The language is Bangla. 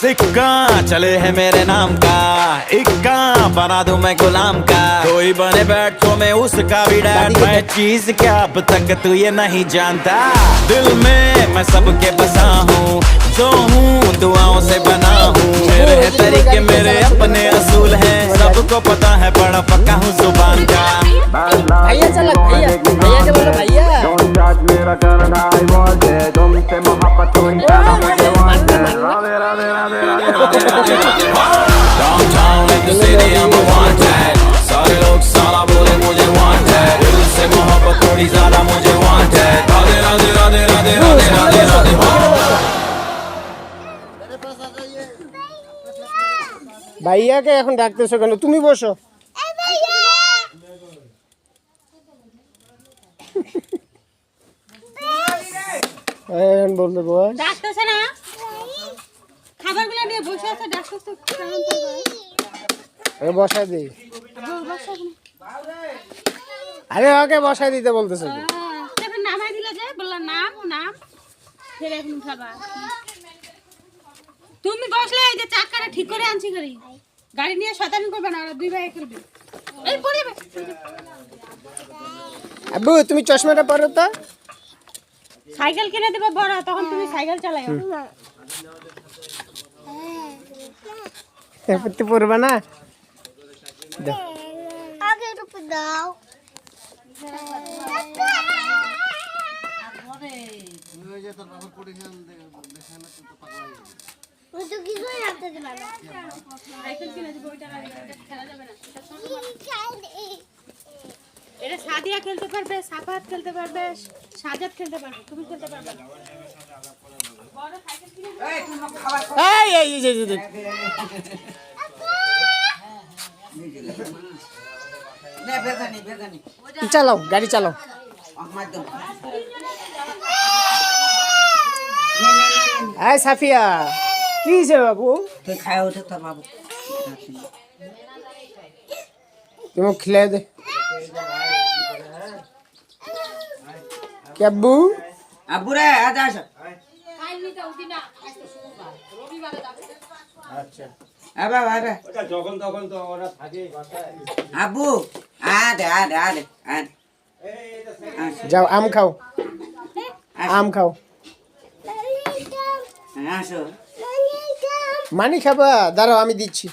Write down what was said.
सिक्का चले है मेरे नाम का, इक्का बना दूं मैं गुलाम का। कोई बने बैठो मैं उसका भी डैड, मैं चीज क्या अब तक तू ये नहीं जानता। दिल में मैं सबके बसा हूँ, जो हूँ दुआओं से बना हूँ। मेरे है तरीके मेरे अपने असूल हैं, सबको पता है बड़ा पक्का हूँ जुबान का। भैया चला, भैया भैया के बोलो भैया। तुमसे मोहब्बत Downtown in the city I'm wanted, सारे लोग साला बोले मुझे wanted। दिल से मोहब्बत थोड़ी ज्यादा मुझे wanted। राधे राधे राधे राधे राधे राधे राधे। ভাইয়াকে এখন ডাকতেছো কেন? তুমি বসো। এখন বলতে বল। ডাকতেছে না? খাবারগুলো নিয়ে বসে আছে, ডাকতেছে কেমন করবে? এ বসাই দে। আরে ওকে বসাই দিতে বলতেছো কি? তারপর নামাই দিলে যে বললাম নাম নাম ফেরে এখন উঠাবা। তুমি বসলে এই যে চাকাটা ঠিক করে আনছি করি। গাড়ি নিয়ে শয়তানি করবে না, ওরা দুই ভাই করবে। এই পড়বে। আব্বু তুমি চশমাটা পরো তো। সাইকেল কিনে দেব বড়, তখন তুমি সাইকেল চালাও। এপতে পরবা না? দাও। আগে একটু দাও। ওই তো কি করে রাখতে দিবা না? সাইকেল কিনে দেব, ওইটা খেলা যাবে না। এটা সাদিয়া খেলতে পারবে, সাফাত খেলতে পারবে, সাজাদ খেলতে পারবে, তুমি খেলতে পারবে না। বড় সাইকেল কিনে দেব। এই চালাও, গাড়ি চালাও। এই সাফিয়া কি হয়েছে বাবু? তুমি খেলে দে। আব্বু আব্বুরে আজ আসো। আচ্ছা আবা আবা যখন তখন তো ওরা থাকে বাসায়। আব্বু আদে আদে আদে আদে যাও আম খাও, আম খাও। আসো। মানি খাবা? দাঁড়াও আমি দিচ্ছি।